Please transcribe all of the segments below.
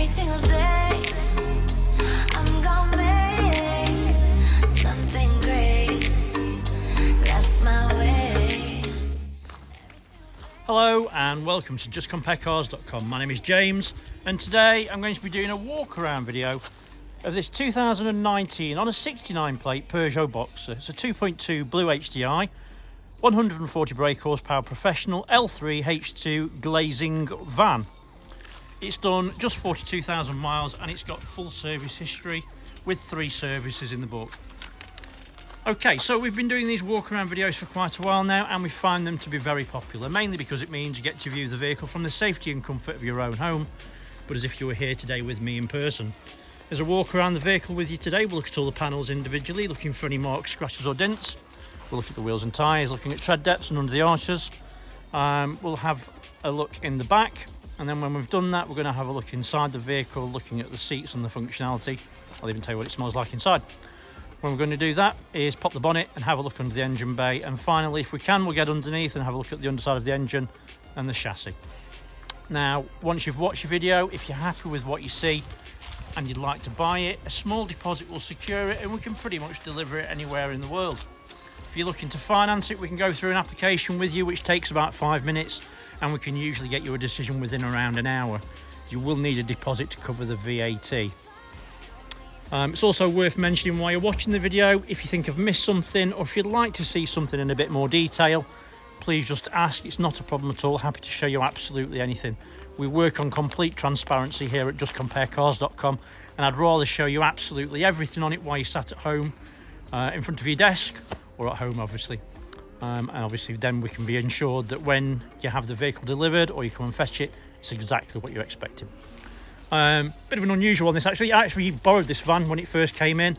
single day I'm gonna make something great. That's my way. Hello and welcome to justcomparecars.com. My name is James and today I'm going to be doing a walk around video of this 2019 on a 69 plate Peugeot Boxer. It's a 2.2 blue HDI, 140 brake horsepower professional L3H2 glazing van. It's done just 42,000 miles and it's got full service history with 3 services in the book. Okay, so we've been doing these walk around videos for quite a while now and we find them to be very popular, mainly because it means you get to view the vehicle from the safety and comfort of your own home, but as if you were here today with me in person. As a walk around the vehicle with you today, we'll look at all the panels individually, looking for any marks, scratches or dents. We'll look at the wheels and tyres, looking at tread depths and under the arches. We'll have a look in the back, and then when we've done that, we're going to have a look inside the vehicle, looking at the seats and the functionality. I'll even tell you what it smells like inside. When we're going to do that is pop the bonnet and have a look under the engine bay, and finally, if we can, we'll get underneath and have a look at the underside of the engine and the chassis. Now, once you've watched your video, if you're happy with what you see and you'd like to buy it, a small deposit will secure it and we can pretty much deliver it anywhere in the world. If you're looking to finance it, we can go through an application with you, which takes about 5 minutes, and we can usually get you a decision within around an hour. You will need a deposit to cover the VAT. It's also worth mentioning while you're watching the video, if you think I've missed something or if you'd like to see something in a bit more detail, please just ask. It's not a problem at all. Happy to show you absolutely anything. We work on complete transparency here at justcomparecars.com, and I'd rather show you absolutely everything on it while you're sat at home in front of your desk, or at home obviously. And obviously then we can be ensured that when you have the vehicle delivered or you come and fetch it, it's exactly what you're expecting. Bit of an unusual one this actually. I actually borrowed this van when it first came in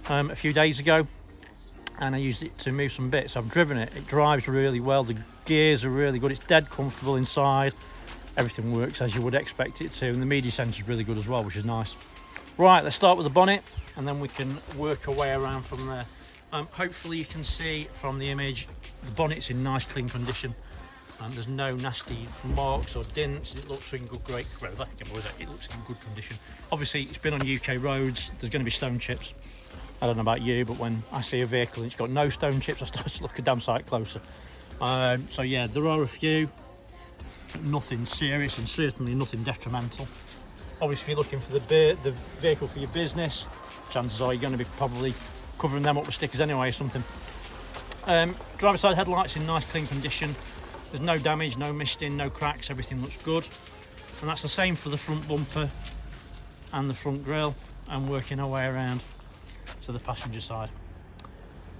a few days ago, and I used it to move some bits. I've driven it. It drives really well. The gears are really good. It's dead comfortable inside. Everything works as you would expect it to, and the media centre is really good as well, which is nice. Right, let's start with the bonnet and then we can work our way around from there. Hopefully you can see from the image the bonnet's in nice clean condition. There's no nasty marks or dents. It looks in good, great. Well, it looks in good condition. Obviously, it's been on UK roads. There's going to be stone chips. I don't know about you, but when I see a vehicle and it's got no stone chips, I start to look a damn sight closer. So yeah, there are a few. Nothing serious and certainly nothing detrimental. Obviously, if you're looking for the vehicle for your business, chances are you're going to be probably covering them up with stickers anyway or something. Driver side headlights in nice clean condition. There's no damage, no misting, no cracks, everything looks good. And that's the same for the front bumper and the front grille, and working our way around to the passenger side.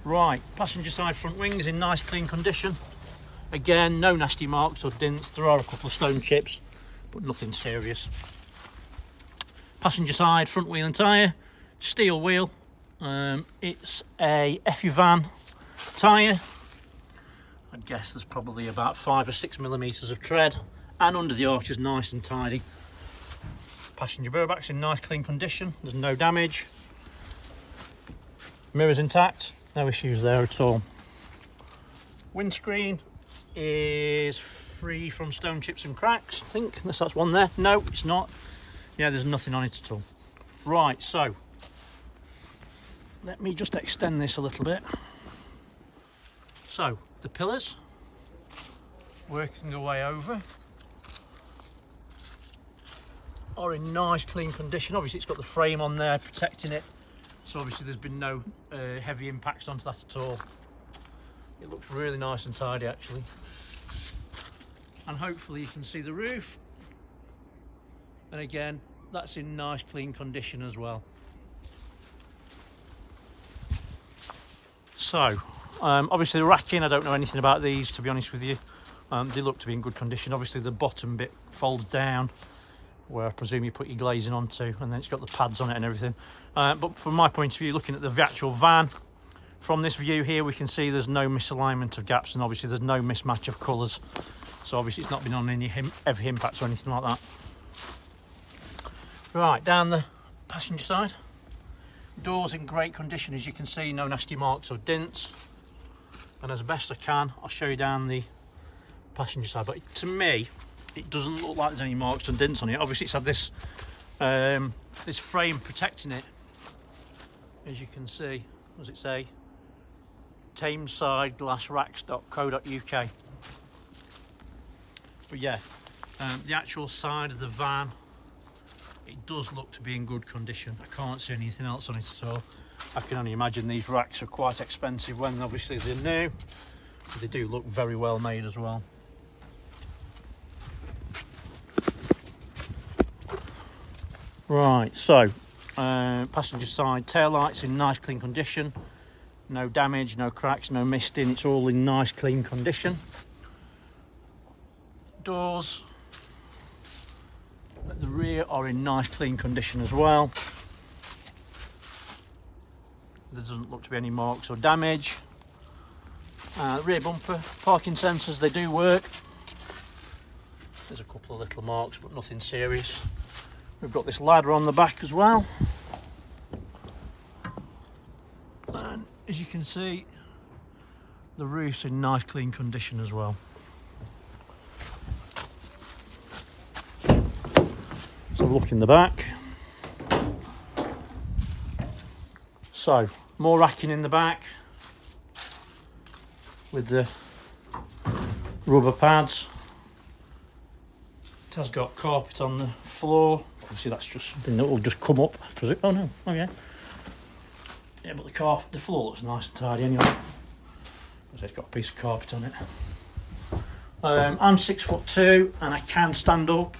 Right, passenger side front wings in nice clean condition. Again, no nasty marks or dents. There are a couple of stone chips, but nothing serious. Passenger side front wheel and tyre, steel wheel. It's a FU van tyre. I guess there's probably about 5 or 6 millimetres of tread, and under the arch is nice and tidy. Passenger mirror back's in nice clean condition. There's no damage. Mirrors intact, no issues there at all. Windscreen is free from stone chips and cracks, I think, unless that's one there. No, it's not. Yeah, there's nothing on it at all. Right, so let me just extend this a little bit. So the pillars, working our way over, are in nice clean condition. Obviously it's got the frame on there protecting it, so obviously there's been no heavy impacts onto that at all. It looks really nice and tidy actually. And hopefully you can see the roof, and again that's in nice clean condition as well. So obviously the racking, I don't know anything about these to be honest with you. They look to be in good condition. Obviously the bottom bit folds down where I presume you put your glazing onto, and then it's got the pads on it and everything. But from my point of view, looking at the actual van, from this view here we can see there's no misalignment of gaps, and obviously there's no mismatch of colours. So obviously it's not been on any heavy impacts or anything like that. Right, down the passenger side. Doors in great condition, as you can see, no nasty marks or dents. And as best I can, I'll show you down the passenger side. But to me, it doesn't look like there's any marks and dents on it. Obviously it's had this This frame protecting it, as you can see, what does it say? Tamesideglassracks.co.uk. But yeah, the actual side of the van, it does look to be in good condition. I can't see anything else on it at all. I can only imagine these racks are quite expensive when obviously they're new. They do look very well made as well. Right, so passenger side tail lights in nice clean condition. No damage, no cracks, no misting. It's all in nice clean condition. Doors at the rear are in nice clean condition as well. There doesn't look to be any marks or damage. Rear bumper, parking sensors, they do work. There's a couple of little marks, but nothing serious. We've got this ladder on the back as well. And as you can see, the roof's in nice clean condition as well. So look in the back. So more racking in the back with the rubber pads. It has got carpet on the floor. Obviously that's just something that will just come up. Oh no, oh yeah. Yeah, but the floor looks nice and tidy anyway. It's got a piece of carpet on it. I'm 6'2" and I can stand up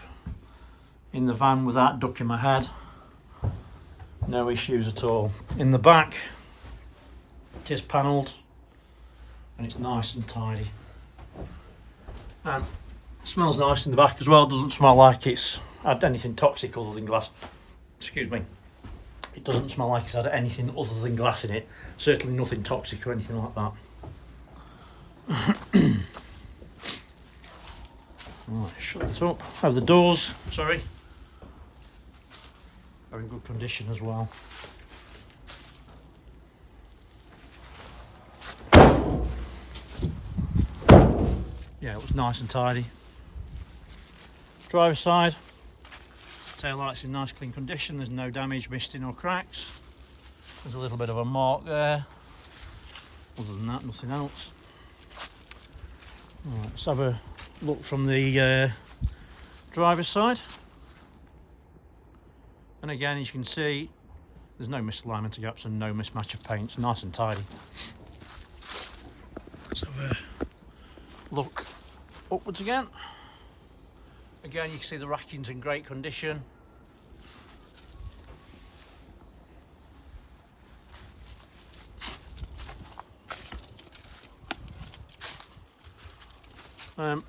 in the van without ducking my head. No issues at all. In the back, it is panelled and it's nice and tidy. It smells nice in the back as well. Doesn't smell like it's had anything toxic other than glass. Excuse me. It doesn't smell like it's had anything other than glass in it. Certainly nothing toxic or anything like that. Right, shut it up. Oh, the doors, sorry, are in good condition as well. Yeah, it was nice and tidy. Driver's side, tail lights in nice clean condition. There's no damage, misting or cracks. There's a little bit of a mark there. Other than that, nothing else. Right, let's have a look from the driver's side. And again, as you can see, there's no misalignment of gaps and no mismatch of paint. It's nice and tidy. Let's have a look upwards again. Again, you can see the racking's in great condition.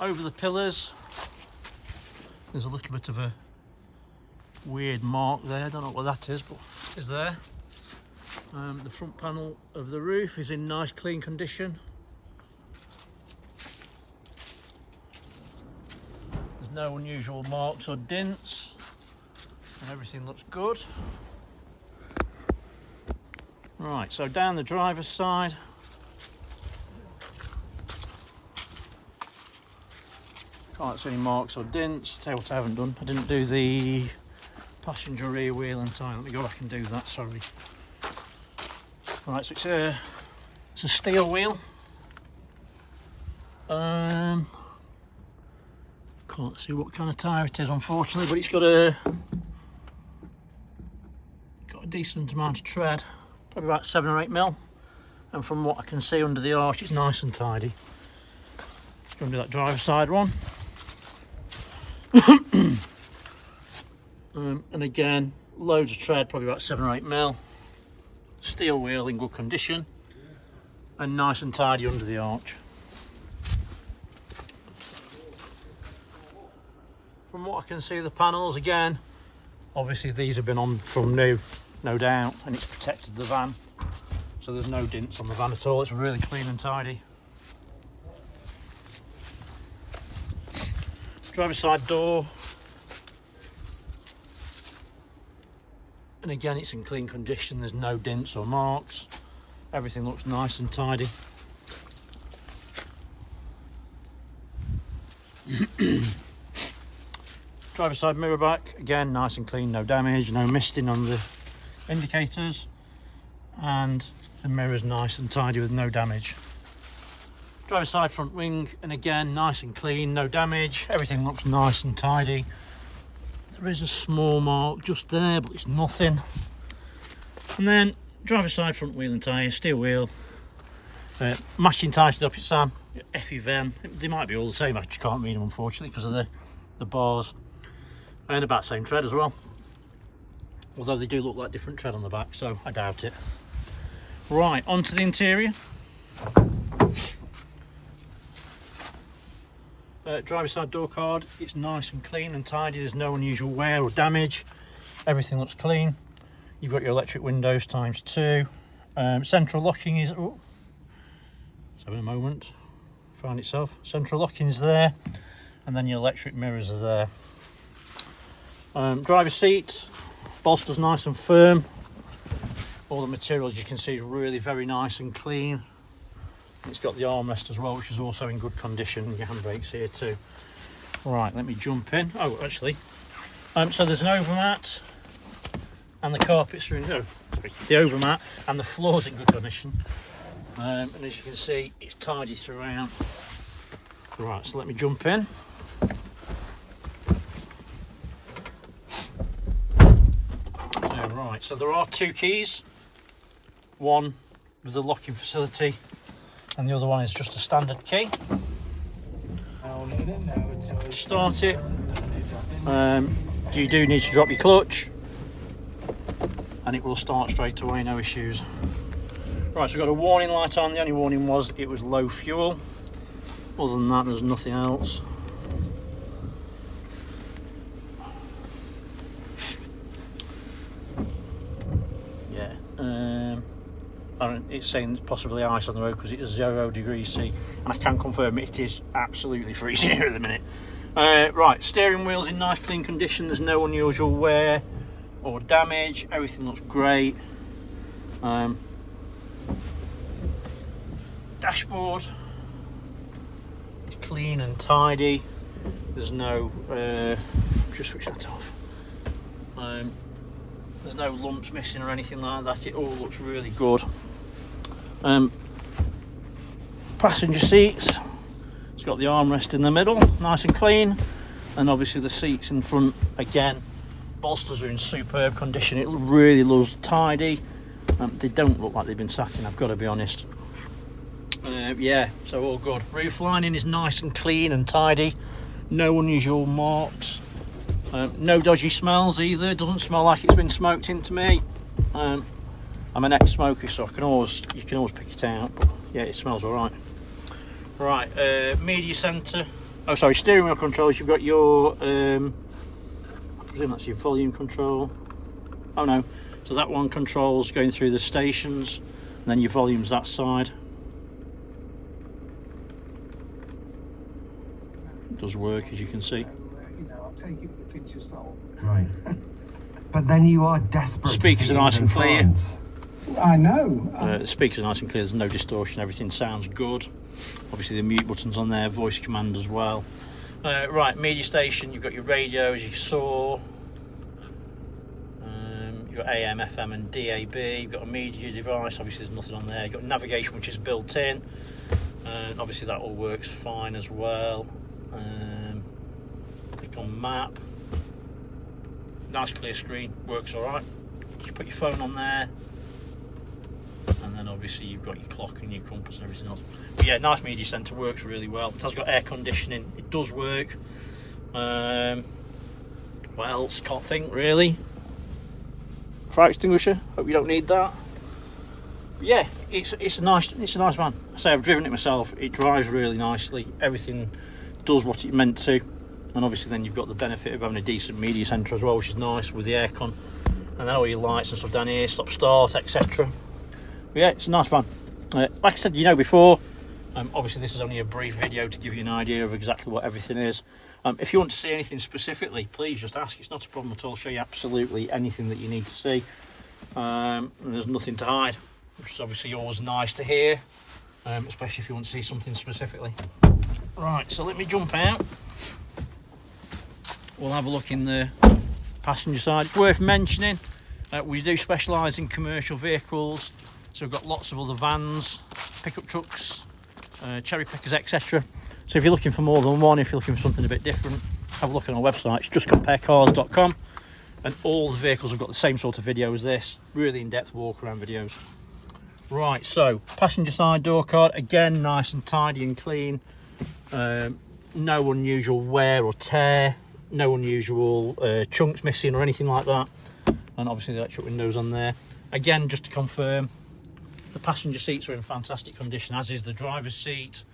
Over the pillars, there's a little bit of a weird mark there. I don't know what that is, but it is there. The front panel of the roof is in nice clean condition. There's no unusual marks or dents, and everything looks good. Right, so down the driver's side, can't see any marks or dents. I'll tell you what I haven't done. I didn't do the passenger rear wheel and tyre. Let me go back and do that, sorry. Right, so it's a steel wheel. Can't see what kind of tyre it is, unfortunately, but it's got a decent amount of tread, probably about 7 or 8 mil. And from what I can see under the arch, it's nice and tidy. Just going to do that driver's side one. And again, loads of tread, probably about 7 or 8 mil. Steel wheel in good condition and nice and tidy under the arch. From what I can see, the panels, again, obviously these have been on from new, no doubt, and it's protected the van, so there's no dents on the van at all. It's really clean and tidy. Driver's side door, and again it's in clean condition. There's no dents or marks. Everything looks nice and tidy. Driver side mirror back, again nice and clean, no damage, no misting on the indicators, and the mirror's nice and tidy with no damage. Driver side front wing, and again nice and clean, no damage, everything looks nice and tidy. There is a small mark just there, but it's nothing. And then driver side front wheel and tyre, steel wheel, matching tyres to the opposite Sam, FEVM. They might be all the same, I just can't read them unfortunately because of the bars, and about the same tread as well, although they do look like different tread on the back, so I doubt it. Right, onto the interior. Driver side door card, it's nice and clean and tidy, there's no unusual wear or damage, everything looks clean. You've got your electric windows ×2, central locking is, so in a moment, find itself, central locking is there, and then your electric mirrors are there. Driver seat, bolster's nice and firm, all the materials you can see is really very nice and clean. It's got the armrest as well, which is also in good condition. Your handbrakes here too. Right, let me jump in. Oh, actually, so there's an overmat, and the carpets are in. Oh, sorry, the overmat and the floor's in good condition. And as you can see, it's tidy throughout. Right, so let me jump in. Right, so there are 2 keys. One with the locking facility, and the other one is just a standard key. Start it. You do need to drop your clutch, and it will start straight away, no issues. Right, so we've got a warning light on. The only warning was it was low fuel. Other than that, there's nothing else. Yeah. It's saying there's possibly ice on the road because it is 0 degrees C, and I can confirm it is absolutely freezing here at the minute. Right, steering wheel's in nice clean condition, there's no unusual wear or damage, everything looks great. Dashboard is clean and tidy, there's no, just switch that off. There's no lumps missing or anything like that, it all looks really good. Passenger seats, it's got the armrest in the middle, nice and clean, and obviously the seats in front, again, bolsters are in superb condition, it really looks tidy. They don't look like they've been sat in, I've got to be honest. Yeah, so all good. Roof lining is nice and clean and tidy, no unusual marks. No dodgy smells either, it doesn't smell like it's been smoked into me. I'm an ex-smoker, so you can always pick it out, but yeah, it smells alright. Right, media centre, oh sorry, steering wheel controls, you've got your, I presume that's your volume control. Oh no, so that one controls going through the stations, and then your volume's that side. It does work, as you can see. I'll take it with a pinch of salt. Right. But then you are desperate. Speakers are nice and clear. I know. The speakers are nice and clear, there's no distortion, everything sounds good. Obviously the mute button's on there, voice command as well. Right, media station, you've got your radio as you saw. You've got AM, FM and DAB, you've got a media device, obviously there's nothing on there. You've got navigation which is built in, and obviously that all works fine as well. Click on map, nice clear screen, works alright. You can put your phone on there, and then obviously you've got your clock and your compass and everything else. But yeah, nice media centre, works really well. It has got air conditioning, it does work. What else? Can't think really. Fire extinguisher, hope you don't need that. But yeah, it's a nice van. I say I've driven it myself, it drives really nicely, everything does what it meant to, and obviously then you've got the benefit of having a decent media centre as well, which is nice with the aircon, and then all your lights and stuff down here, stop start, etc. Yeah, it's a nice van. Like I said, you know before, obviously this is only a brief video to give you an idea of exactly what everything is. If you want to see anything specifically, please just ask, it's not a problem at all. I'll show you absolutely anything that you need to see, and there's nothing to hide, which is obviously always nice to hear, especially if you want to see something specifically. Right, so let me jump out. we'll have a look in the passenger side. It's worth mentioning, we do specialise in commercial vehicles, so we've got lots of other vans, pickup trucks, cherry pickers, etc. So if you're looking for more than one, if you're looking for something a bit different, have a look on our website. It's justcomparecars.com, and all the vehicles have got the same sort of video as this, really in-depth walk-around videos. Right, so passenger side door card, again nice and tidy and clean. No unusual wear or tear, no unusual chunks missing or anything like that, and obviously the electric windows on there. Again, just to confirm, the passenger seats are in fantastic condition, as is the driver's seat.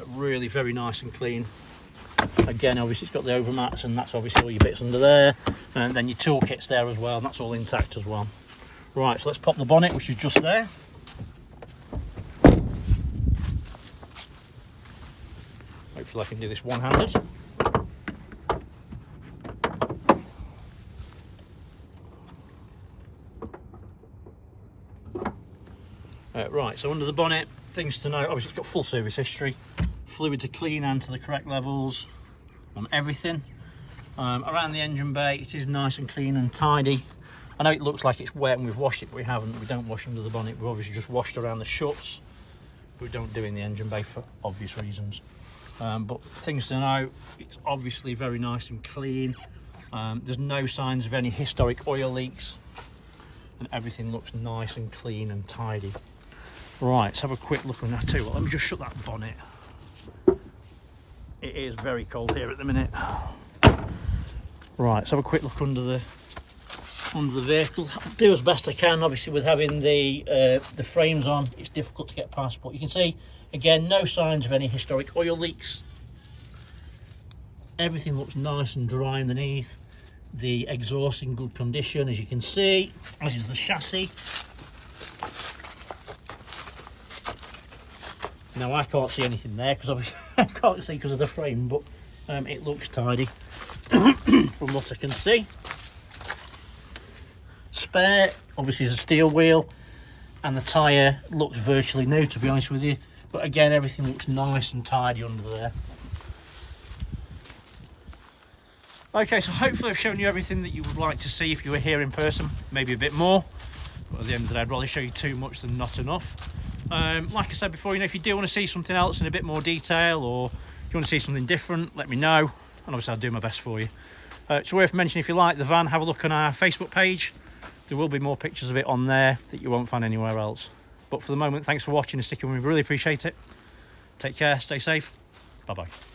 Really very nice and clean. Again, obviously it's got the overmats, and that's obviously all your bits under there, and then your toolkit's there as well, and that's all intact as well. Right, so let's pop the bonnet, which is just there. Hopefully I can do this one-handed. Right, so under the bonnet, things to note, obviously it's got full service history, fluids are clean and to the correct levels on everything. Around the engine bay, it is nice and clean and tidy. I know it looks like it's wet and we've washed it, but we haven't. We don't wash under the bonnet, we've obviously just washed around the shuts, but we don't do in the engine bay for obvious reasons. But things to note, it's obviously very nice and clean. There's no signs of any historic oil leaks, and everything looks nice and clean and tidy. Right, let's have a quick look on that too. Let me just shut that bonnet. It is very cold here at the minute. Right, let's have a quick look under the vehicle. I'll do as best I can. Obviously, with having the frames on, it's difficult to get past, but you can see again no signs of any historic oil leaks. Everything looks nice and dry underneath. The exhaust in good condition, as you can see, as is the chassis. Now I can't see anything there because obviously I can't see because of the frame, but it looks tidy from what I can see. Spare obviously is a steel wheel, and the tyre looks virtually new, to be honest with you, but again everything looks nice and tidy under there. Okay, so hopefully I've shown you everything that you would like to see if you were here in person, maybe a bit more, but at the end of the day I'd rather show you too much than not enough. Like I said before, if you do want to see something else in a bit more detail, or you want to see something different, let me know, and obviously I'll do my best for you. It's worth mentioning, if you like the van, have a look on our Facebook page. There will be more pictures of it on there that you won't find anywhere else. But for the moment, thanks for watching and sticking with me, really appreciate it. Take care, stay safe, bye bye.